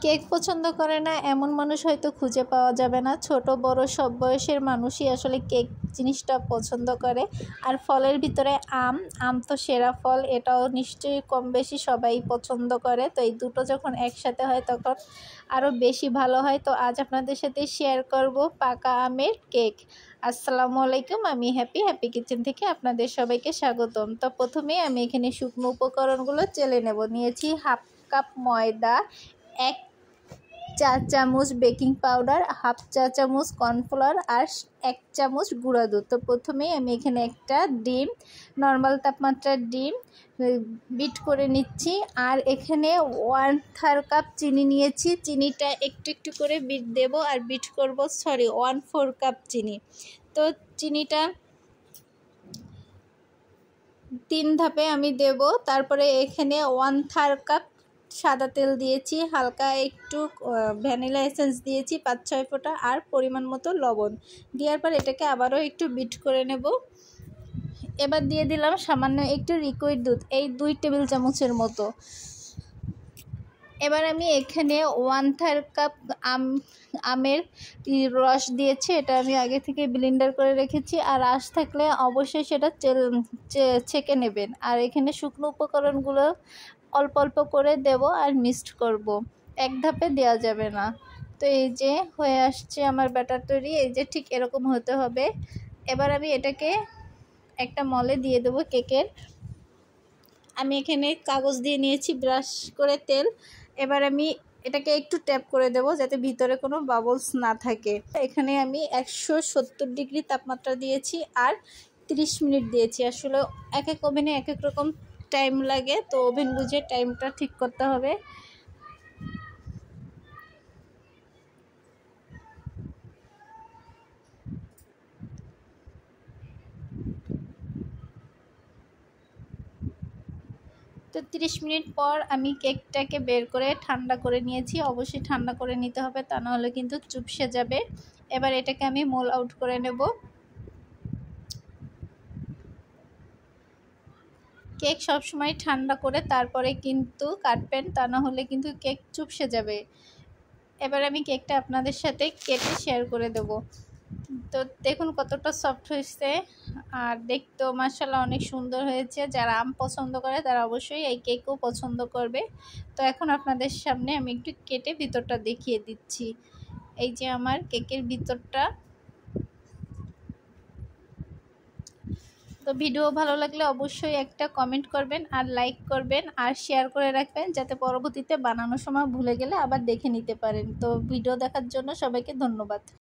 Cake পছন্দ করে না এমন মানুষ হয়তো খুঁজে পাওয়া যাবে না। ছোট বড় সব বয়সের মানুষই আসলে কেক জিনিসটা পছন্দ করে। আর ফলের ভিতরে আম তো সেরা ফল, এটাও নিশ্চয়ই কম বেশি সবাই পছন্দ করে। তো এই দুটো যখন একসাথে হয় তখন আরও বেশি ভালো হয়। তো আজ আপনাদের সাথে শেয়ার করব পাকা আমের কেক। আসসালামু আলাইকুম, আমি হ্যাপি কিচেন থেকে আপনাদের সবাইকে স্বাগতম। তো প্রথমেই আমি এখানে শুকনো উপকরণগুলো চেলে নেব। নিয়েছি হাফ কাপ ময়দা, 1 চা চামচ বেকিং পাউডার, হাফ চা চামচ কর্নফ্লাওয়ার আর 1 চামচ গুঁড়া দুধ। তো প্রথমেই আমি এখানে একটা ডিম, নর্মাল তাপমাত্রার ডিম বিট করে নিচ্ছি। আর এখানে 1/3 কাপ চিনি নিয়েছি। চিনিটা একটু একটু করে বিট দেব আর বিট করব, 1/4 কাপ চিনি। তো চিনিটা 3 ধাপে আমি দেব। তারপরে এখানে 1/3 কাপ সাদা তেল দিয়েছি, হালকা একটু ভ্যানিলা এসেন্স দিয়েছি 5-6 ফোঁটা, আর পরিমাণ মতো লবণ দেওয়ার পর এটাকে আবারও একটু বিট করে নেব। এবার দিয়ে দিলাম সামান্য একটু লিকুইড দুধ, এই 2 টেবিল চামচের মতো। এবার আমি এখানে 1/3 কাপ আমের রস দিয়েছি, এটা আমি আগে থেকে ব্লেন্ডার করে রেখেছি। আর আঁশ থাকলে অবশ্যই সেটা ছেঁকে নেবেন। আর এখানে শুকনো উপকরণগুলো অল্প অল্প করে দেব আর মিক্সড করব, এক ধাপে দেওয়া যাবে না। তো এই যে হয়ে আসছে আমার ব্যাটার তৈরি, এই যে ঠিক এরকম হতে হবে। এবার আমি এটাকে একটা মলে দিয়ে দেবো কেকের। আমি এখানে কাগজ দিয়ে নিয়েছি, ব্রাশ করে তেল। এবার আমি এটাকে একটু ট্যাপ করে দেব যাতে ভিতরে কোনো বাবলস না থাকে। এখানে আমি 170 ডিগ্রি তাপমাত্রা দিয়েছি আর 30 মিনিট দিয়েছি। আসলে এক এক ওভেনে এক এক রকম টাইম লাগে, তো ওভেন বুঝে টাইমটা ঠিক করতে হবে। তো 30 মিনিট পর আমি কেকটাকে বের করে ঠান্ডা করে নিয়েছি। অবশ্যই ঠান্ডা করে নিতে হবে, তা নাহলে কিন্তু চুপসে যাবে। এবার এটাকে আমি মোল আউট করে নেব। কেক সবসময় ঠান্ডা করে তারপরে কিন্তু কাটবেন, তা না হলে কিন্তু কেক চুপসে যাবে। এবার আমি কেকটা আপনাদের সাথে কেটে শেয়ার করে দেব। তো দেখুন কতটা সফট হয়েছে, আর দেখতেও মাশাআল্লাহ অনেক সুন্দর হয়েছে। যারা আম পছন্দ করে তারা অবশ্যই এই কেকও পছন্দ করবে। তো এখন আপনাদের সামনে আমি একটু কেটে ভিতরটা দেখিয়ে দিচ্ছি। এই যে আমার কেকের ভিতরটা। তো ভিডিও ভালো লাগলে অবশ্যই একটা কমেন্ট করবেন আর লাইক করবেন আর শেয়ার করে রাখবেন, যাতে পরবর্তীতে বানানোর সময় ভুলে গেলে আবার দেখে নিতে পারেন। তো ভিডিও দেখার জন্য সবাইকে ধন্যবাদ।